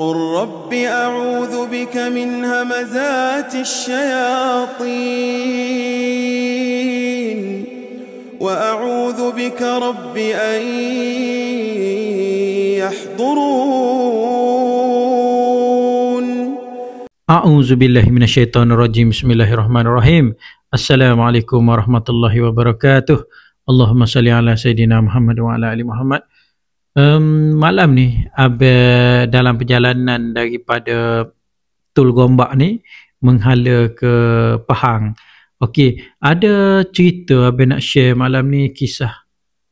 وقل رب أعوذ بك من همزات الشياطين وأعوذ بك رب أن يحضرون. A'udzu billahi minasyaitonir rajim. Bismillahirrahmanirrahim. Assalamualaikum warahmatullahi wabarakatuh. Allahumma salli ala sayidina Muhammad wa ala ali Muhammad. Malam ni dalam perjalanan daripada Tul Gombak ni menghala ke Pahang. Okey, ada cerita abang nak share malam ni, kisah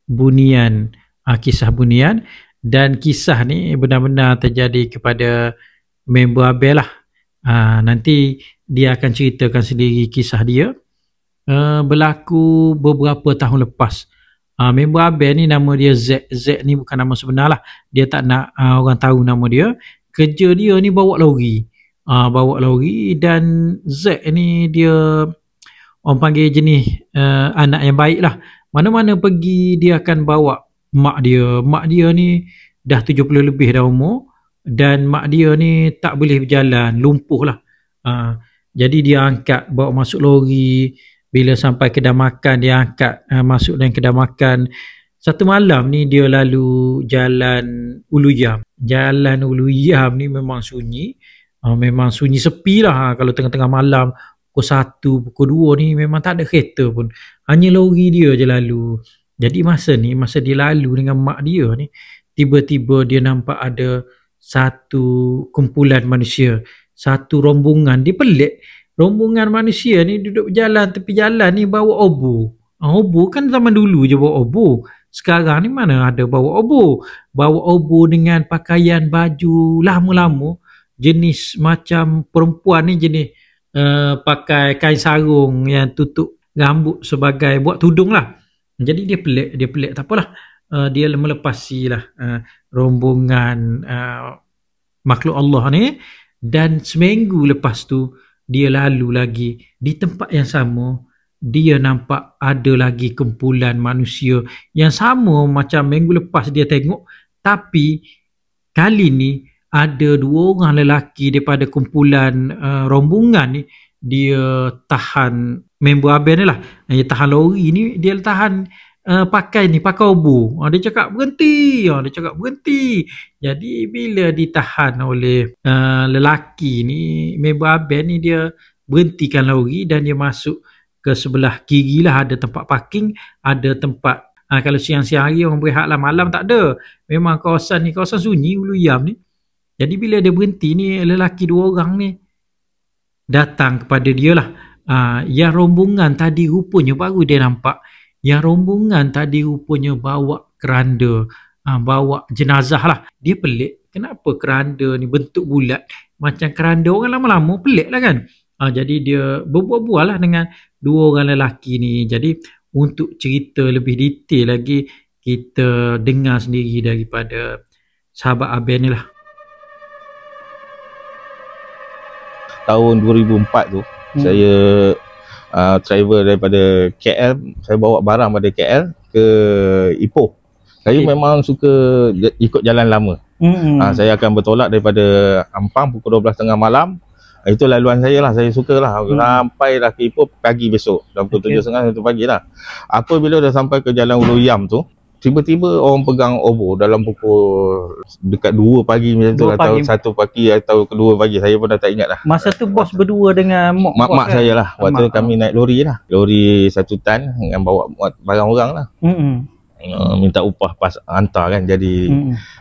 bunian. Kisah bunian, dan kisah ni benar-benar terjadi kepada member abang lah. Nanti dia akan ceritakan sendiri kisah dia. Berlaku beberapa tahun lepas. Member abang ni nama dia Z. Z ni bukan nama sebenar lah. Dia tak nak orang tahu nama dia. Kerja dia ni bawa lori. Bawa lori, dan Z ni dia orang panggil jenis anak yang baik lah. Mana-mana pergi dia akan bawa mak dia. Mak dia ni dah 70 lebih dah umur. Dan mak dia ni tak boleh berjalan, lumpuh lah. Jadi dia angkat, bawa masuk lori. Bila sampai kedai makan, dia angkat masuk dalam kedai makan. Satu malam ni dia lalu jalan Ulu Yam. Jalan Ulu Yam ni memang sunyi. Memang sunyi sepi lah. Kalau tengah-tengah malam, pukul 1, pukul 2 ni memang tak ada kereta pun. Hanya lori dia je lalu. Jadi masa dia lalu dengan mak dia ni, tiba-tiba dia nampak ada satu kumpulan manusia, satu rombongan. Dia pelik, rombongan manusia ni duduk berjalan tepi jalan ni bawa obor. Obor kan zaman dulu je bawa obor. Sekarang ni mana ada bawa obor. Bawa obor dengan pakaian baju lama-lama, jenis macam perempuan ni jenis pakai kain sarung yang tutup rambut sebagai buat tudung lah. Jadi dia pelik, tak apalah. Dia melepasilah rombongan makhluk Allah ni. Dan seminggu lepas tu dia lalu lagi di tempat yang sama. Dia nampak ada lagi kumpulan manusia yang sama macam minggu lepas dia tengok. Tapi kali ni ada 2 orang lelaki daripada kumpulan rombongan ni. Dia tahan member abang ni lah. Dia tahan lori ni, dia tahan pakai obor. Dia cakap berhenti. Jadi bila ditahan oleh lelaki ni, member abang ni, dia berhentikan lori dan dia masuk ke sebelah kiri lah. Ada tempat parking, ada tempat kalau siang-siang hari orang berehat lah, malam tak ada. Memang kawasan ni kawasan sunyi Ulu Yam ni. Jadi bila dia berhenti ni, lelaki 2 orang ni datang kepada dia lah. Yang rombongan tadi rupanya baru dia nampak. Yang rombongan tadi rupanya bawa keranda, bawa jenazah lah. Dia pelik, kenapa keranda ni bentuk bulat macam keranda orang lama-lama, pelik lah kan. Jadi dia berbual-bual lah dengan 2 orang lelaki ni. Jadi untuk cerita lebih detail lagi, kita dengar sendiri daripada sahabat abang ni lah. Tahun 2004 tu, saya travel daripada KL. Saya bawa barang pada KL ke Ipoh. Saya memang suka ikut jalan lama. Saya akan bertolak daripada Ampang pukul 12.30 malam. Itu laluan saya lah, saya suka lah. Sampai dah ke Ipoh pagi besok, dah pukul 7.30 pagi lah. Apabila dah sampai ke jalan Ulu Yam tu, tiba-tiba orang pegang obor dalam pukul dekat 2 pagi macam tu, atau 1 pagi atau 2 pagi, saya pun dah tak ingat lah. Masa tu bos berdua dengan mak saya lah. Waktu tu kami naik lori lah, lori 1 tan yang bawa barang orang lah. Minta upah pas hantar kan, jadi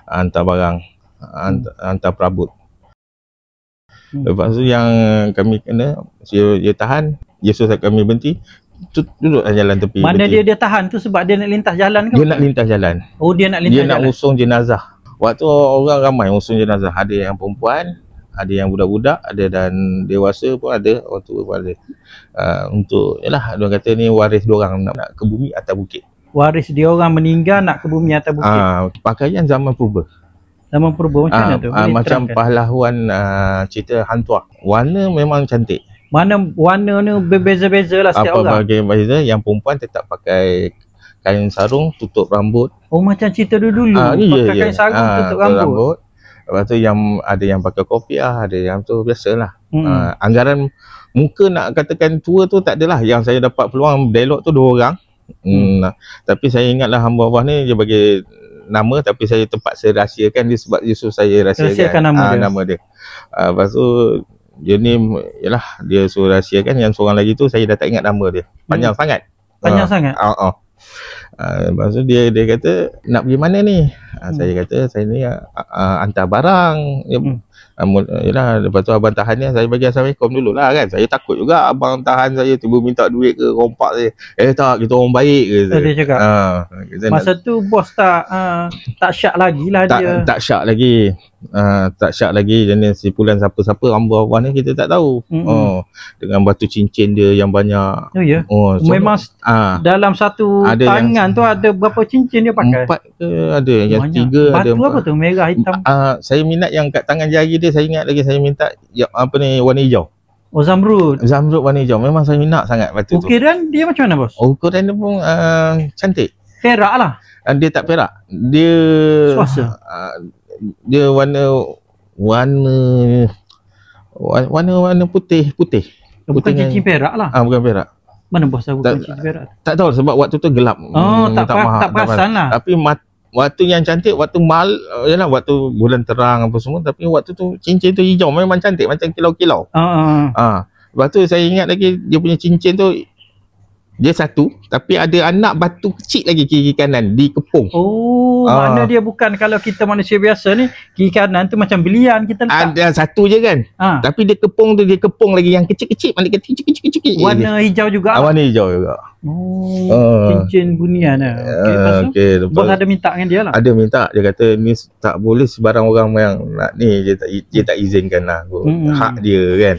hantar barang, hantar perabot. Lepas tu yang kami kena, dia tahan, dia suruh kami berhenti. Duduk jalan tepi. Mana dia tahan tu sebab dia nak lintas jalan ke? Dia nak lintas jalan. Oh, dia nak lintas jalan. Dia nak usung jenazah. Waktu orang ramai usung jenazah. Ada yang perempuan, ada yang budak-budak, ada dan dewasa pun ada, orang tua pun ada. Untuk yalah, dia kata ni waris diorang nak ke bumi atas bukit. Waris dia orang meninggal nak ke bumi atas bukit. Pakaian zaman purba. Zaman purba macam mana tu? Macam pahlawan cerita hantuah. Warna memang cantik. Mana warna ni berbeza-beza lah setiap orang. Apa beza, yang perempuan tetap pakai kain sarung tutup rambut. Oh, macam cerita dulu-dulu. Pakai kain sarung tutup rambut. Lepas tu yang ada yang pakai kopiah, ada yang tu biasalah. Anggaran muka nak katakan tua tu tak adalah. Yang saya dapat peluang dialog tu 2 orang. Tapi saya ingatlah hamba Allah ni dia bagi nama, tapi saya terpaksa rahsiakan dia sebab dia suruh saya rahsiakan nama dia. Lepas tu dia ni yalah dia suruh rahsiakan. Yang seorang lagi tu saya dah tak ingat nama dia. Panjang sangat. Sangat. Lepas tu dia kata nak pergi mana ni? Saya kata saya ni hantar barang. Yalah, lepas tu abang tahan ni, saya bagi Assalamualaikum dululah kan. Saya takut juga abang tahan saya tiba minta duit ke, rompak saya. Tak, kita orang baik ke. Dia cakap. Masa tu bos tak syak lagi lah dia. Tak syak lagi. Tak syak lagi. Jenis simpulan siapa-siapa hamba Allah ni kita tak tahu. Dengan batu cincin dia yang banyak. Oh ya. Memang dalam satu tangan tu ada berapa cincin dia pakai? 4 ke ada, yang 3 ada. Batu apa tu? Merah, hitam. Saya minat yang kat tangan jari dia, saya ingat lagi saya minta warna hijau. Oh, zamrud warna hijau. Memang saya minat sangat batu tu. Ukiran dia macam mana bos? Ukuran dia pun cantik. Perak lah. Dia tak perak. Dia Suasa. Dia warna putih. Bukan cincin perak lah. Bukan perak. Mana bos tahu bukan cincin perak? Tak tahu sebab waktu tu gelap. Tak perasan lah. Tapi waktu yang cantik waktu yalah waktu bulan terang apa semua, tapi waktu tu cincin tu hijau memang cantik macam kilau-kilau. Lepas tu saya ingat lagi dia punya cincin tu dia satu tapi ada anak batu kecil lagi kiri kanan dikepung. Mana dia bukan kalau kita manusia biasa ni kiri kanan tu macam belian kita letak. Ada satu je kan. Tapi dia kepung lagi yang kecil-kecil, mana kecil. Warna hijau juga. Warna hijau juga. Cincin bunian lah. Okay, bos ada minta dengan dia lah. Ada minta, dia kata ni tak boleh sebarang orang yang nak ni, dia tak izinkan lah. Hak dia kan.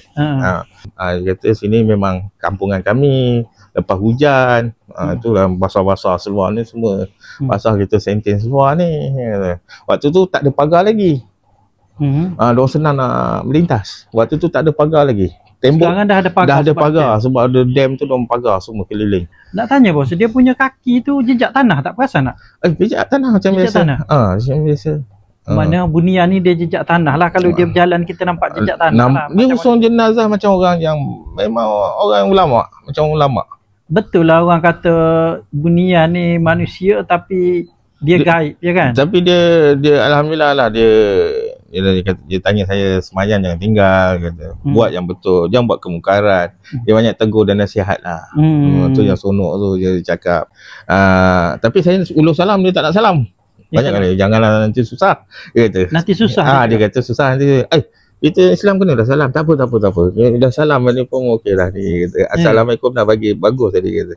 Dia kata sini memang kampungan kami, lepas hujan, itulah basah-basah seluar ni semua. Basah kita sentence seluar ni. Waktu tu tak ada pagar lagi. Diorang senang nak melintas. Waktu tu tak ada pagar lagi. Tembok sekarang dah ada pagar. Dah ada pagar sebab ada dam tu diorang pagar semua keliling. Nak tanya bos, dia punya kaki tu jejak tanah tak perasan tak? Jejak tanah macam jejak biasa. Tanah. Macam biasa. Mana bunian ni dia jejak tanah lah. Kalau dia berjalan kita nampak jejak tanah lah. Dia usung jenazah macam orang yang memang orang ulama, macam ulama. Betul lah orang kata bunian ni manusia tapi dia gaib ya kan? Tapi dia alhamdulillah lah dia tanya saya semayang jangan tinggal, kata buat yang betul, jangan buat kemungkaran. Dia banyak tegur dan nasihat lah. Tu yang sonok tu dia cakap. Tapi saya ulur salam dia tak nak salam. Banyak kali janganlah nanti susah. Dia kata. Nanti susah. Dia kata susah nanti. Kita Islam kena dah salam. Tak apa. Dah salam ni pun okey lah ni. Kata, Assalamualaikum dah bagi bagus tadi kata.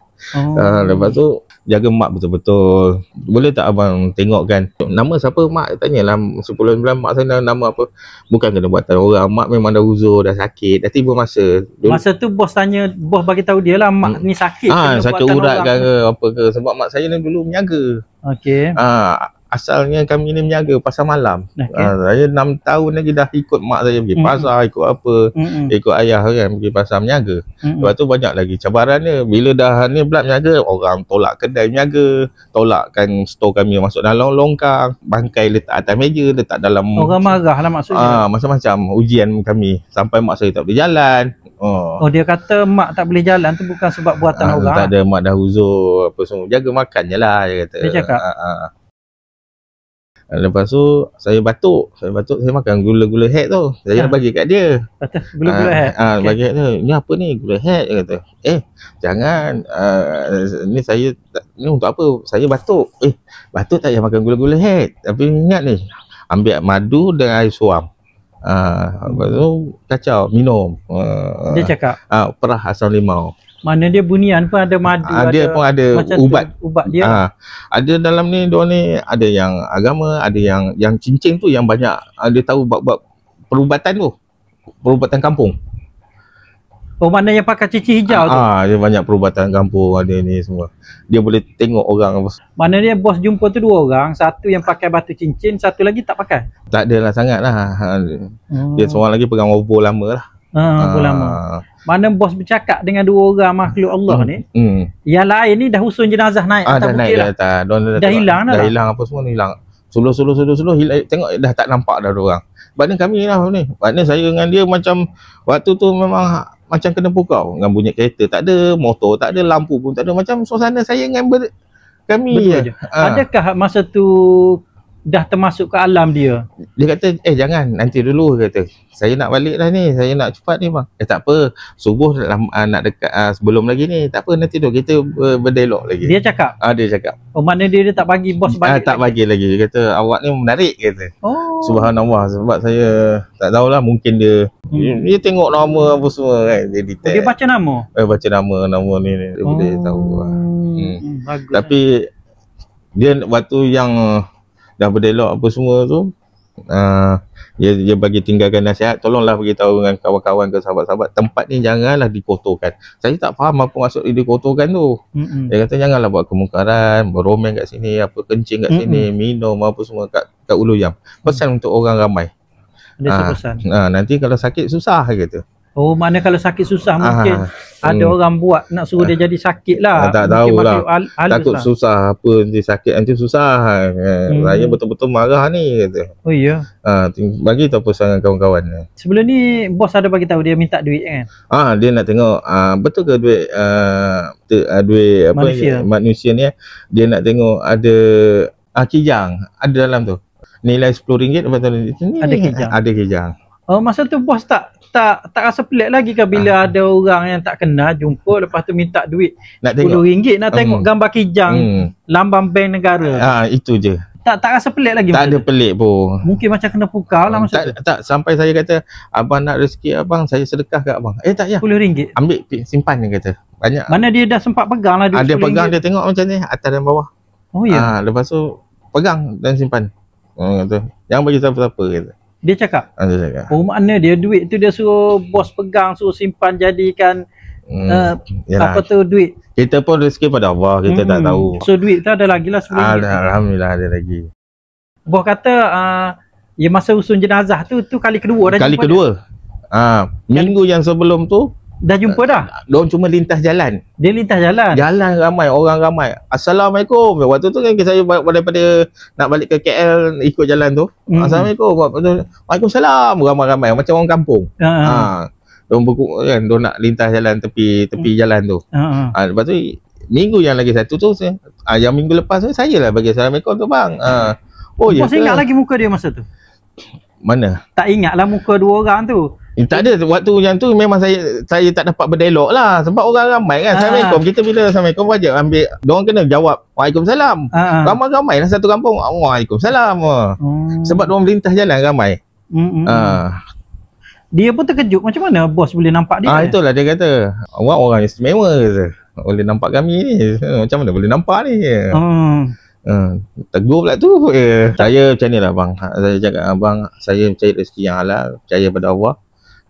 Lepas tu jaga mak betul-betul. Boleh tak abang tengokkan nama siapa mak? Tanyalah 10 bulan mak saya nama apa. Bukan kena buatan orang. Mak memang dah uzur, dah sakit, dah tiba masa. Masa tu bos tanya, bos bagi tahu dia lah mak ni sakit. Sakit urat ke apa ke. Sebab mak saya ni dulu menjaga. Okey. Asalnya kami ni menjaga pasar malam. Saya 6 tahun lagi dah ikut mak saya pergi pasar, ikut apa, ikut ayah kan pergi pasar menjaga. Lepas tu banyak lagi cabaran dia. Bila dah ni pula menjaga, orang tolak kedai menjaga, tolakkan stor kami masuk dalam longkang, bangkai letak atas meja, letak dalam. Orang marah lah maksudnya. Macam-macam ujian kami sampai mak saya tak boleh jalan. Dia kata mak tak boleh jalan tu bukan sebab buatan orang. Tak ada, mak dah uzur apa semua, jaga makan je lah dia kata. Dia cakap. Lepas tu saya batuk, saya makan gula-gula head tu. Saya nak bagi kat dia. Gula-gula head. Bagi kat dia. Ni apa ni? Gula head dia kata. Jangan. Ni saya ni untuk apa? Saya batuk. Batuk tak payah makan gula-gula head. Tapi ingat ni, ambil madu dan air suam. Lepas tu kacau, minum. Dia cakap. Perah asam limau. Mana dia bunian pun ada madu, dia pun ada ubat. Ubat dia. Ada dalam ni dia ni ada yang agama, ada yang cincin tu yang banyak dia tahu buat perubatan tu. Perubatan kampung. Mana yang pakai cincin hijau tu. Dia banyak perubatan kampung, ada ni semua. Dia boleh tengok orang apa. Mana dia bos jumpa tu 2 orang, satu yang pakai batu cincin, satu lagi tak pakai. Tak adalah sangatlah. Dia seorang lagi pegang obor lama lah. Lama. Mana bos bercakap dengan 2 orang makhluk Allah ni. Yang lain ni dah usun jenazah naik dah naik dah atas. Dah hilang dah. Dah hilang apa semua ni hilang. Suluh hilang, tengok dah tak nampak dah orang. Maknanya kami lah ni. Maknanya saya dengan dia macam waktu tu memang macam kena pukau. Dengan bunyi kereta tak ada, motor tak ada, lampu pun tak ada. Macam suasana saya dengan kami Betul je. Adakah masa tu dah termasuk ke alam dia? Dia kata, jangan, nanti dulu, kata. Saya nak balik dah ni, saya nak cepat ni bang. Tak apa, subuh nak dekat, sebelum lagi ni, tak apa, nanti dulu kita berdialog lagi. Dia cakap? Dia cakap. Oh, mana dia tak bagi bos balik? Tak bagi lagi. Dia kata, awak ni menarik, kata. Oh. Subhanallah, sebab saya tak tahulah, mungkin dia tengok nama apa semua kan. Dia detect. Dia baca nama? Baca nama ni, dia boleh tahu lah. Bagus. Tapi, dia waktu yang dah berdialog apa semua tu, dia bagi tinggalkan nasihat, tolonglah beritahu dengan kawan-kawan ke sahabat-sahabat, tempat ni janganlah dikotorkan. Saya tak faham apa maksud dia dikotorkan tu. Dia kata janganlah buat kemungkaran, beromeng kat sini, apa kencing kat sini, minum apa semua kat Ulu Yam. Pesan untuk orang ramai. Dia pesan. Nanti kalau sakit susah, kata. Oh, mana kalau sakit susah mungkin ada orang buat nak suruh dia jadi sakit lah. Tak tahulah. Takut lah. Susah apa dia sakit nanti susah. Saya betul-betul marah ni, kata. Oh iya. Bagi tahu pesan kawan-kawan. Sebelum ni bos ada bagi tahu dia minta duit kan? Dia nak tengok betul ke duit duit apa manusia ni, dia nak tengok ada kijang ada dalam tu. Nilai RM10 betul ni. Ada kijang. Ada kijang. Oh, masa tu bos tak rasa pelik lagi ke bila ada orang yang tak kenal jumpa lepas tu minta duit RM10 nak tengok gambar kijang lambang bank negara. Itu je. Tak rasa pelik lagi? Tak ada pelik pun. Mungkin macam kena pukau lah masa tu. Tak, sampai saya kata, abang nak rezeki abang, saya sedekah kat abang. Tak payah. RM10. Ambil simpan, dia kata. Banyak. Mana dia dah sempat pegang lah duit RM10. Dia pegang, dia tengok macam ni, atas dan bawah. Oh ya. Lepas tu pegang dan simpan. Kata, jangan bagi siapa-siapa, kata. Dia cakap? Dia cakap. Oh, makna dia duit tu dia suruh bos pegang, suruh simpan jadikan apa tu duit. Kita pun rezeki pada Allah, kita tak tahu. So duit tu ada lagi lah RM10. Alhamdulillah ada lagi. Bos kata masa usun jenazah tu kali kedua dah kali jumpa kedua dia. Minggu yang sebelum tu dah jumpa dah. Diorang cuma lintas jalan. Dia lintas jalan. Jalan ramai, orang ramai. Assalamualaikum. Waktu tu kan saya daripada nak balik ke KL ikut jalan tu. Assalamualaikum. Waalaikumsalam. Ramai-ramai macam orang kampung. Diorang kan, diorang nak lintas jalan tepi jalan tu. Lepas tu minggu yang lagi satu tu yang minggu lepas tu saya lah bagi assalamualaikum tu bang. Bos ingat lagi muka dia masa tu? Mana? Tak ingat lah muka dua orang tu. Tak ada, waktu yang tu memang saya tak dapat berdialog lah sebab orang ramai kan. Assalamualaikum, kita bila assalamualaikum wajib ambil, diorang kena jawab waalaikumsalam. Ramai-ramai lah satu kampung waalaikumsalam. Sebab diorang melintas jalan ramai. Dia pun terkejut, macam mana bos boleh nampak dia? Itulah dia kata, awak orang istimewa, kata. Boleh nampak kami ni, macam mana boleh nampak ni? Tegur pula tu. Saya macam ni lah bang, saya cakap abang, saya mencari rezeki yang halal, percaya pada Allah.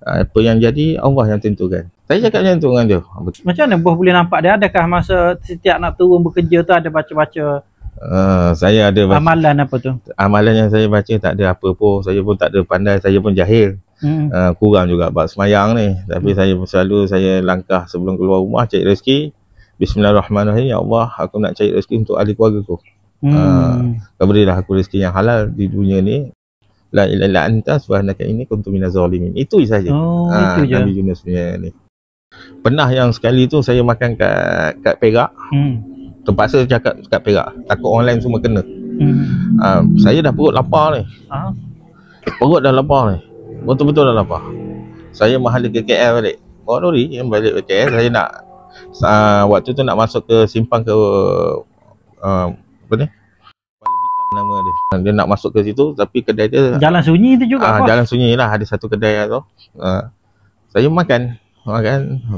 Apa yang jadi Allah yang tentukan. Saya cakap macam tu dengan dia. Macam mana bos boleh nampak dia? Adakah masa setiap nak turun bekerja tu ada baca-baca saya ada baca amalan apa tu? Amalan yang saya baca tak ada apa pun. Saya pun tak ada pandai, saya pun jahil. Kurang juga bab semayang ni. Tapi saya selalu langkah sebelum keluar rumah cari rezeki. Bismillahirrahmanirrahim. Ya Allah, aku nak cari rezeki untuk ahli keluarga ku. Kau berilah aku rezeki yang halal di dunia ni. La ilaha illa anta subhanaka inni kuntu minaz zalimin. Itu saja. Itu je. Nabi Yunus punya ni. Pernah yang sekali tu saya makan kat Perak. Terpaksa cakap kat Perak. Takut orang lain semua kena. Saya dah perut lapar ni. Perut dah lapar ni. Betul-betul dah lapar. Saya mahala ke KL balik. Bawa lori yang balik ke KL. Saya nak waktu tu nak masuk ke simpang ke apa ni? Nama dia nak masuk ke situ tapi kedai dia jalan sunyi tu juga. Jalan sunyi lah, ada satu kedai tu. Saya makan.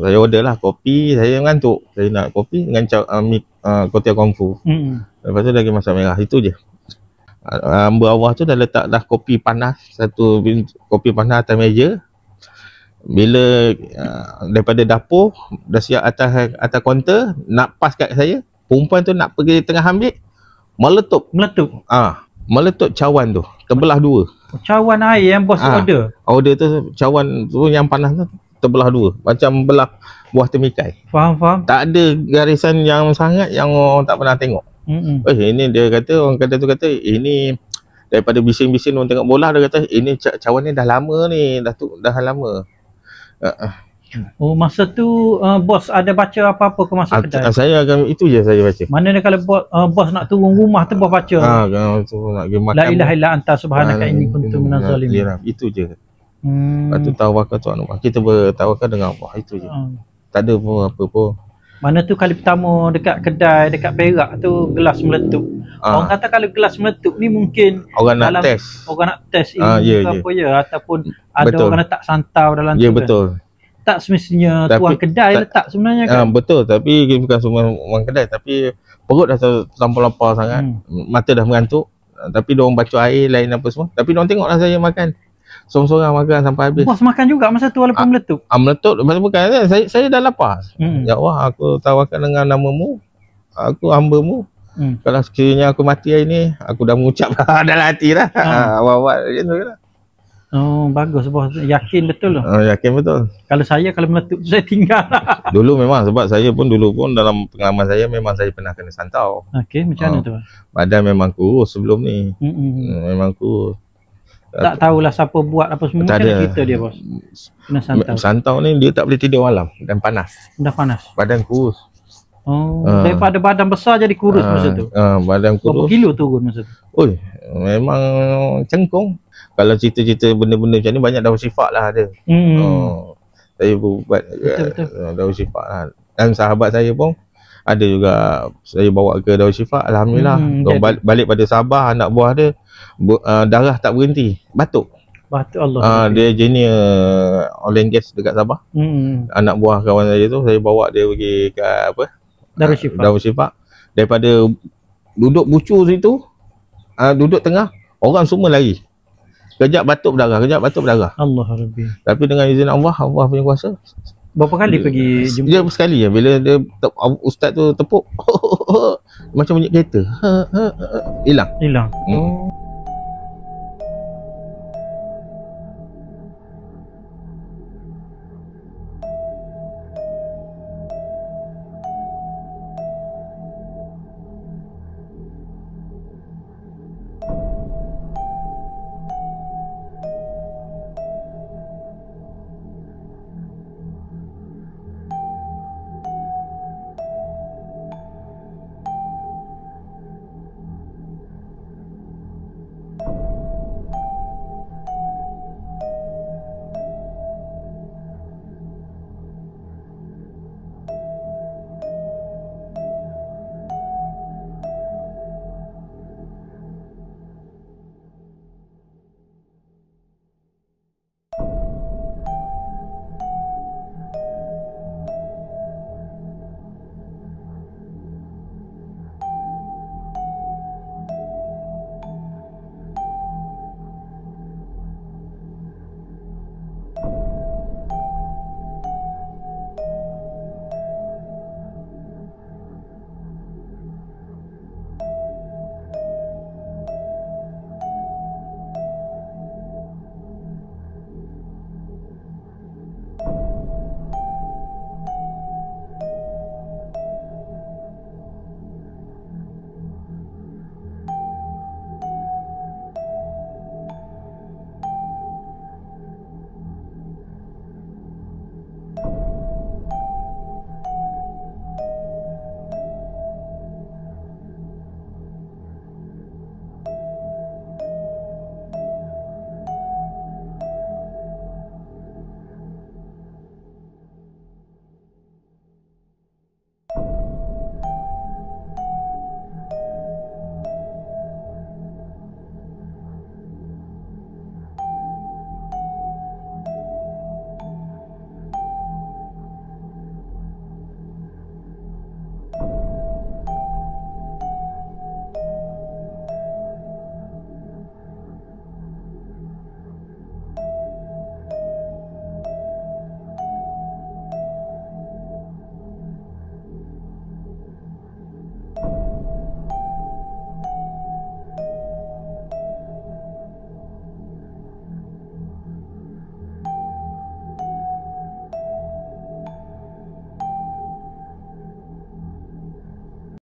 Saya order lah kopi, saya ngantuk. Saya nak kopi dengan kuotie kungfu. Lepas tu lagi masak merah, itu je. Bawah tu dah letak dah kopi panas, satu kopi panas atas meja. Bila daripada dapur dah siap atas kaunter, nak pas kat saya, perempuan tu nak pergi tengah ambil, meletup cawan tu, terbelah dua. Cawan air yang bos order tu, cawan tu yang panas tu terbelah dua, macam belah buah temikai. Faham. Tak ada garisan yang sangat yang orang tak pernah tengok. Ini dia kata, orang kata tu kata ini Daripada bising-bising orang tengok bola, dia kata ini cawan ni dah lama ni, dah lama. Oh, masa tu bos ada baca apa-apa ke masa kedai? Saya akan itu je saya baca. Mana ni kalau bos nak turun rumah tu bos baca. Kalau tu nak pergi makan. La ilaha illa anta subhanaka inni kuntu minaz zalimin. Itu je. Lepas tu tawakal tu kita bertawakal dengan Allah, itu je. Tak ada pun apa pun. Mana tu kali pertama dekat kedai dekat Perak tu gelas meletup. Orang kata kalau gelas meletup ni mungkin orang nak test. Orang nak test ini apa ya, ataupun ada orang letak santau dalam tu. Ya betul. Tak semestinya tuan kedai letak sebenarnya kan. Betul, tapi bukan semua orang kedai, tapi perut dah terlampau lapar sangat. Mata dah mengantuk. Tapi dia orang baca air lain apa semua. Tapi dia orang tengoklah saya makan. Seorang-seorang makan sampai habis. Bos makan juga masa tu walaupun meletup? Meletup, bukan. Saya dah lapar. Ya Allah, aku tawakal dengan namamu. Aku hamba-Mu. Kalau sekiranya aku mati hari ni, aku dah mengucap dalam hati lah. Awal-awal macam tu lah. Oh, bagus bos. Yakin betul lah. Yakin betul. Kalau meletup saya tinggal. Dulu memang, sebab saya pun dulu pun dalam pengalaman saya memang saya pernah kena santau. Okey, macam mana tu? Badan memang kurus sebelum ni. Memang kurus. Tak tahulah siapa buat apa semua. Macam mana cerita dia bos? Kena santau. Santau ni dia tak boleh tidur malam dan panas. Dah panas. Badan kurus. Oh, daripada badan besar jadi kurus masa tu. Badan kurus. Berapa kilo turun masa tu? Oi, memang cengkung. Kalau cerita-cerita benda-benda macam ni banyak daun sifat lah ada. Saya buat daun sifat lah. Dan sahabat saya pun ada juga, saya bawa ke daun sifat. Alhamdulillah. Balik pada Sabah, anak buah dia darah tak berhenti, batuk. Allah. Dia engineer oil and gas dekat Sabah. Anak buah kawan saya tu, saya bawa dia pergi ke apa? Darul Syifa. Daripada duduk bucu situ, duduk tengah, orang semua lari. Kejap batuk berdarah. Allah Rabbi. Tapi dengan izin Allah punya kuasa. Berapa kali pergi jumpa? Dia sekali je. Bila dia ustaz tu tepuk macam bunyi kereta. Hilang.